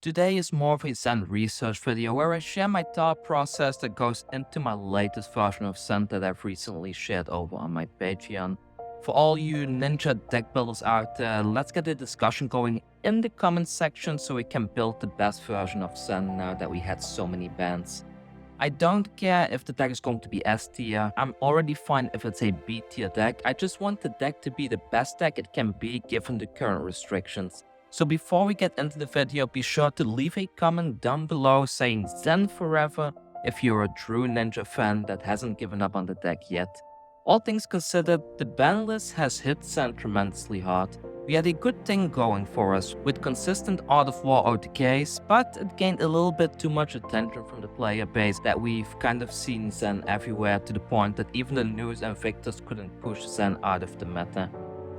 Today is more of a Zen research video where I share my thought process that goes into my latest version of Zen that I've recently shared over on my Patreon. For all you ninja deck builders out there, let's get the discussion going in the comment section so we can build the best version of Zen now that we had so many bans. I don't care if the deck is going to be S tier, I'm already fine if it's a B tier deck. I just want the deck to be the best deck it can be given the current restrictions. So before we get into the video, be sure to leave a comment down below saying Zen forever if you're a true ninja fan that hasn't given up on the deck yet. All things considered, the ban list has hit Zen tremendously hard. We had a good thing going for us with consistent Art of War OTKs, but it gained a little bit too much attention from the player base that we've kind of seen Zen everywhere to the point that even the news and victors couldn't push Zen out of the meta.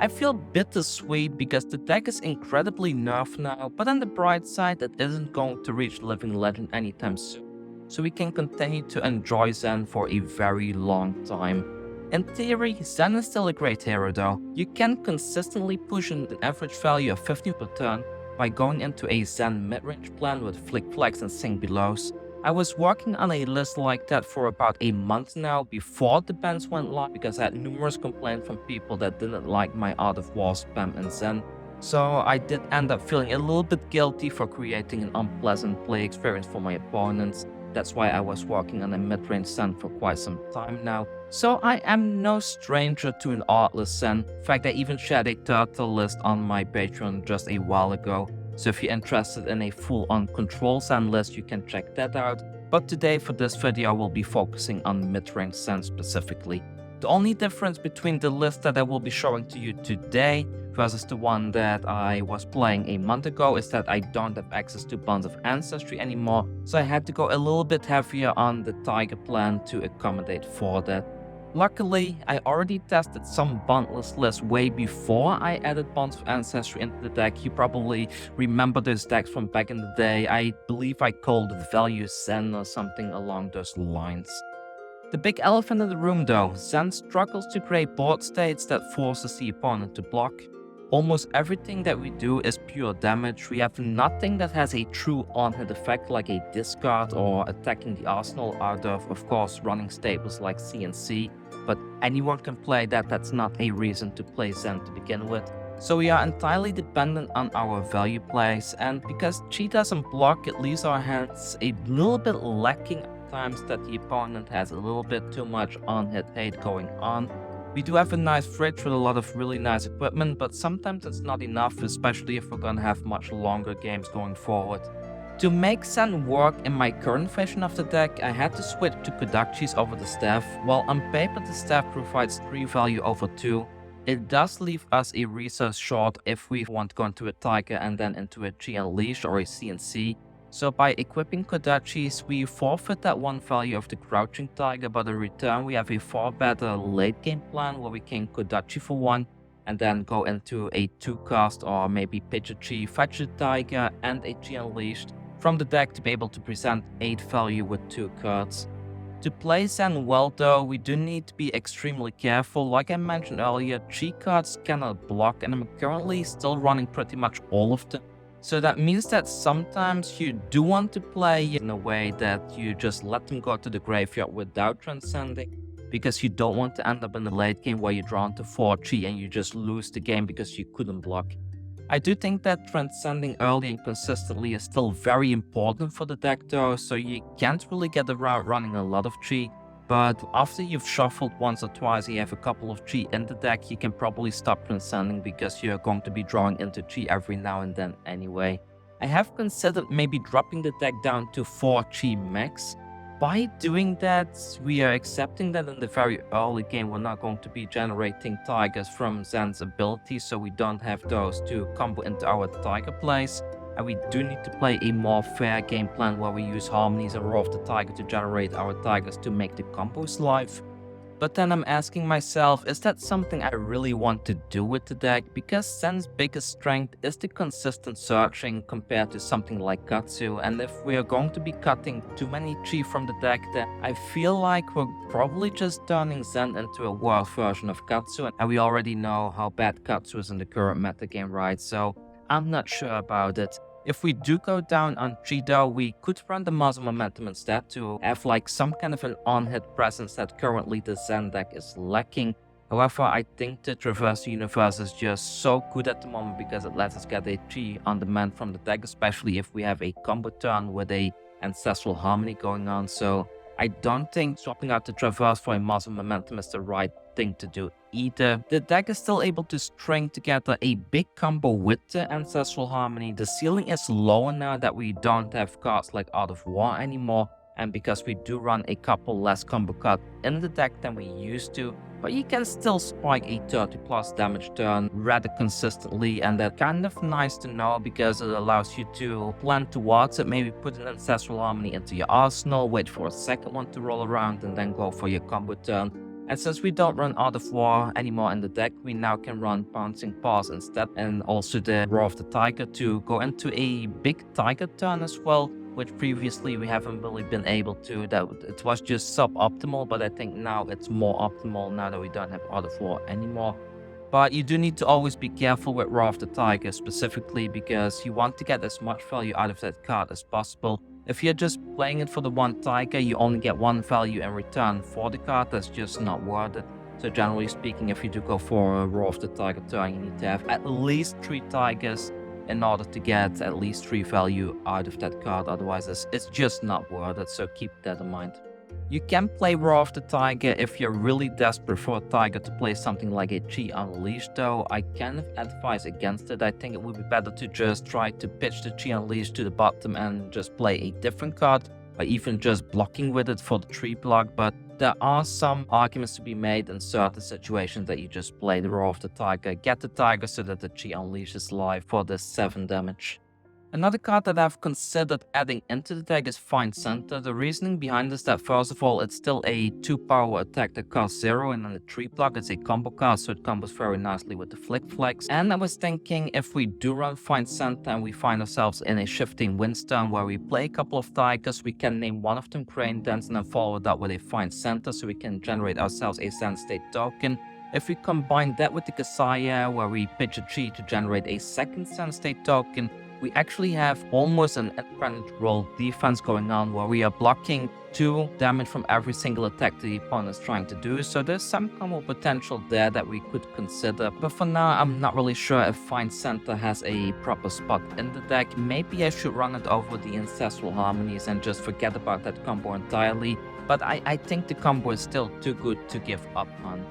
I feel bittersweet because the deck is incredibly nerfed now, but on the bright side it isn't going to reach Living Legend anytime soon, so we can continue to enjoy Zen for a very long time. In theory, Zen is still a great hero though. You can consistently push an average value of 15 per turn by going into a Zen mid-range plan with Flick Flags and Sing Belows. I was working on a list like that for about a month now before the bans went live because I had numerous complaints from people that didn't like my Art of War spam in Zen. So I did end up feeling a little bit guilty for creating an unpleasant play experience for my opponents. That's why I was working on a mid-range Zen for quite some time now. So I am no stranger to an artless Zen. In fact, I even shared a turtle list on my Patreon just a while ago. So if you're interested in a full-on control Zen list, you can check that out. But today for this video, we'll be focusing on mid-range Zen specifically. The only difference between the list that I will be showing to you today versus the one that I was playing a month ago is that I don't have access to Bonds of Ancestry anymore. So I had to go a little bit heavier on the Tiger plan to accommodate for that. Luckily, I already tested some bondless lists way before I added Bonds of Ancestry into the deck. You probably remember those decks from back in the day. I believe I called it Value Zen or something along those lines. The big elephant in the room though, Zen struggles to create board states that forces the opponent to block. Almost everything that we do is pure damage. We have nothing that has a true on-hit effect like a discard or attacking the arsenal out of course, running staples like CNC. But anyone can play that, that's not a reason to play Zen to begin with. So we are entirely dependent on our value plays, and because Chi doesn't block, it leaves our hands a little bit lacking at times that the opponent has a little bit too much on-hit hate going on. We do have a nice fridge with a lot of really nice equipment, but sometimes it's not enough, especially if we're gonna have much longer games going forward. To make Zen work in my current version of the deck, I had to switch to Kodachis over the staff. While on paper the staff provides 3 value over 2, it does leave us a resource short if we want to go into a Tiger and then into a Chi Unleash or a CNC. So by equipping Kodachis, we forfeit that 1 value of the Crouching Tiger, but in return we have a far better late game plan where we can Kodachi for 1 and then go into a 2 cast or maybe pitch a Chi, fetch a Tiger and a Chi Unleashed from the deck to be able to present 8 value with 2 cards. To play Zen well though, we do need to be extremely careful. Like I mentioned earlier, Chi cards cannot block and I'm currently still running pretty much all of them. So that means that sometimes you do want to play in a way that you just let them go to the graveyard without transcending, because you don't want to end up in the late game where you draw into 4 Chi and you just lose the game because you couldn't block. I do think that transcending early and consistently is still very important for the deck though, so you can't really get around running a lot of Chi. But after you've shuffled once or twice and you have a couple of Chi in the deck, you can probably stop transcending because you're going to be drawing into Chi every now and then anyway. I have considered maybe dropping the deck down to 4 Chi max. By doing that, we are accepting that in the very early game we're not going to be generating Tigers from Zen's abilities, so we don't have those to combo into our Tiger plays. And we do need to play a more fair game plan where we use Harmonies and Roar of the Tiger to generate our Tigers to make the combos live. But then I'm asking myself, is that something I really want to do with the deck? Because Zen's biggest strength is the consistent searching compared to something like Katsu, and if we are going to be cutting too many Chi from the deck, then I feel like we're probably just turning Zen into a worse version of Katsu, and we already know how bad Katsu is in the current metagame, right? So I'm not sure about it. If we do go down on Chi though, we could run the Muzzle Momentum instead to have like some kind of an on-hit presence that currently the Zen deck is lacking. However, I think the Traverse Universe is just so good at the moment because it lets us get a Chi on demand from the deck, especially if we have a combo turn with a Ancestral Harmony going on. So I don't think swapping out the Traverse for a Muzzle Momentum is the right thing to do either. The deck is still able to string together a big combo with the Ancestral Harmony. The ceiling is lower now that we don't have cards like Art of War anymore, and because we do run a couple less combo cards in the deck than we used to, but you can still spike a 30+ damage turn rather consistently, and that's kind of nice to know because it allows you to plan towards it, maybe put an Ancestral Harmony into your arsenal, wait for a second one to roll around, and then go for your combo turn. And since we don't run Art of War anymore in the deck, we now can run Pouncing Paws instead, and also the Roar of the Tiger to go into a big Tiger turn as well, which previously we haven't really been able to. That it was just suboptimal, but I think now it's more optimal now that we don't have Art of War anymore. But you do need to always be careful with Roar of the Tiger specifically because you want to get as much value out of that card as possible. If you're just playing it for the one Tiger, you only get one value in return for the card. That's just not worth it. So generally speaking, if you do go for a Roar of the Tiger turn, you need to have at least 3 Tigers in order to get at least 3 value out of that card. Otherwise, it's just not worth it. So keep that in mind. You can play Roar of the Tiger if you're really desperate for a Tiger to play something like a Chi Unleashed though. I kind of advise against it. I think it would be better to just try to pitch the Chi Unleashed to the bottom and just play a different card, or even just blocking with it for the 3 block. But there are some arguments to be made in certain situations that you just play the Roar of the Tiger, get the Tiger so that the Chi Unleashed is live for the 7 damage. Another card that I've considered adding into the deck is Find Center. The reasoning behind this is that first of all, it's still a 2-power attack that costs 0, and then the 3 block is a combo card, so it combos very nicely with the Flick Flags. And I was thinking if we do run Find Center and we find ourselves in a shifting wind turn where we play a couple of Tigers, we can name one of them Crane Dance and then follow it up with a Find Center so we can generate ourselves a Zen State token. If we combine that with the Kasaya where we pitch a Chi to generate a second Zen State token, we actually have almost an impenetrable defense going on where we are blocking 2 damage from every single attack the opponent is trying to do. So there's some combo potential there that we could consider. But for now, I'm not really sure if Find Center has a proper spot in the deck. Maybe I should run it over the Ancestral Harmonies and just forget about that combo entirely. But I think the combo is still too good to give up on.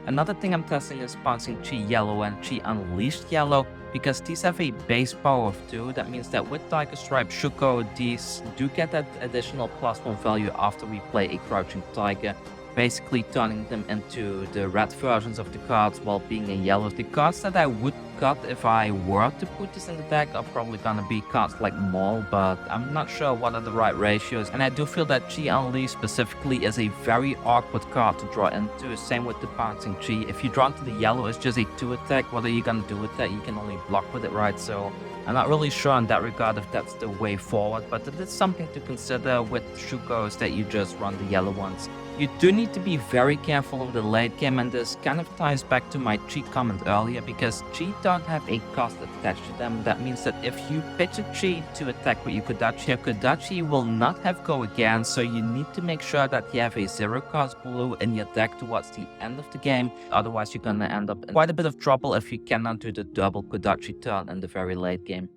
Another thing I'm testing is Pouncing Chi Yellow and Chi Unleashed Yellow, because these have a base power of 2. That means that with Tiger Stripe Shuko, these do get that additional +1 value after we play a Crouching Tiger, basically turning them into the red versions of the cards while being a yellow. The cards that I would cut if I were to put this in the deck are probably gonna be cards like Maul, but I'm not sure what are the right ratios, and I do feel that Chi Unleashed specifically is a very awkward card to draw into. Same with the Pouncing Chi. If you draw into the yellow, it's just a 2 attack. What are you gonna do with that? You can only block with it, right? So I'm not really sure in that regard if that's the way forward, but it is something to consider with Shukos that you just run the yellow ones. You do need to be very careful in the late game, and this kind of ties back to my Chi comment earlier, because Chi don't have a cost attached to them. That means that if you pitch a Chi to attack with your Kodachi, your Kodachi will not have go again, so you need to make sure that you have a 0-cost blue in your deck towards the end of the game. Otherwise, you're gonna end up in quite a bit of trouble if you cannot do the double Kodachi turn in the very late game.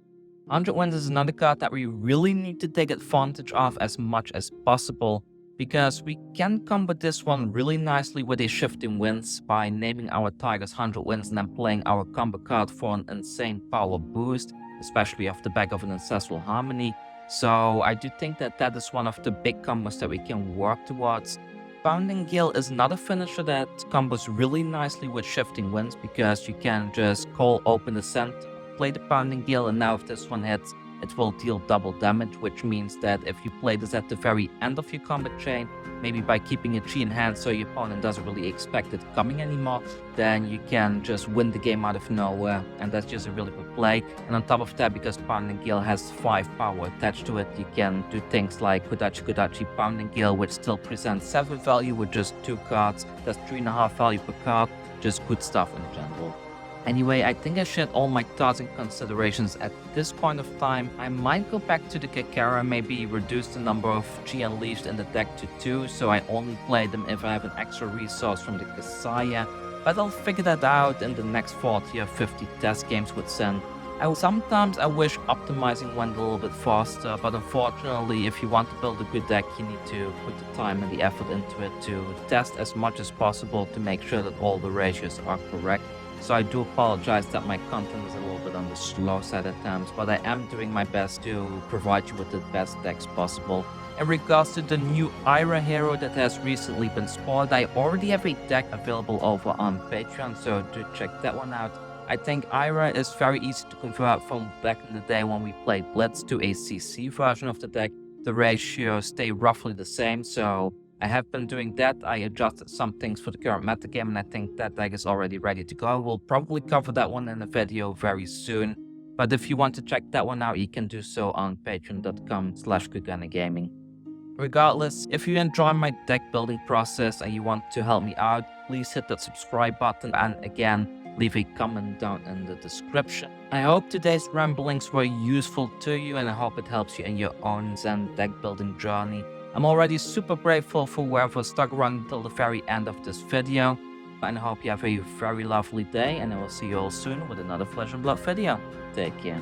100 Winds is another card that we really need to take advantage of as much as possible, because we can combo this one really nicely with a Shifting Winds by naming our Tigers 100 Winds and then playing our combo card for an insane power boost, especially off the back of an Ancestral Harmony. So I do think that that is one of the big combos that we can work towards. Pounding Gale is another finisher that combos really nicely with Shifting Winds, because you can just call Open Ascent, play the Pounding Gale, and now if this one hits, it will deal double damage, which means that if you play this at the very end of your combat chain, maybe by keeping a Chi in hand so your opponent doesn't really expect it coming anymore, then you can just win the game out of nowhere, and that's just a really good play. And on top of that, because Pounding Gale has 5 power attached to it, you can do things like Kodachi Pounding Gale, which still presents 7 value with just 2 cards. That's 3.5 value per card, just good stuff in general. Anyway, I think I shared all my thoughts and considerations at this point of time. I might go back to the Kakara, maybe reduce the number of G Unleashed in the deck to 2, so I only play them if I have an extra resource from the Kasaya. But I'll figure that out in the next 40 or 50 test games with Zen. Sometimes I wish optimizing went a little bit faster, but unfortunately, if you want to build a good deck, you need to put the time and the effort into it to test as much as possible to make sure that all the ratios are correct. So I do apologize that my content is a little bit on the slow side at times, but I am doing my best to provide you with the best decks possible. In regards to the new Ira hero that has recently been spoiled, I already have a deck available over on Patreon, so do check that one out. I think Ira is very easy to convert from back in the day when we played Blitz to a CC version of the deck. The ratios stay roughly the same, so I have been doing that. I adjusted some things for the current metagame, and I think that deck is already ready to go. We'll probably cover that one in a video very soon. But if you want to check that one out, you can do so on patreon.com/GoodGunnerGaming. Regardless, if you enjoy my deck building process and you want to help me out, please hit that subscribe button, and again, leave a comment down in the description. I hope today's ramblings were useful to you, and I hope it helps you in your own Zen deck building journey. I'm already super grateful for whoever stuck around until the very end of this video, and I hope you have a very lovely day, and I will see you all soon with another Flesh and Blood video. Take care.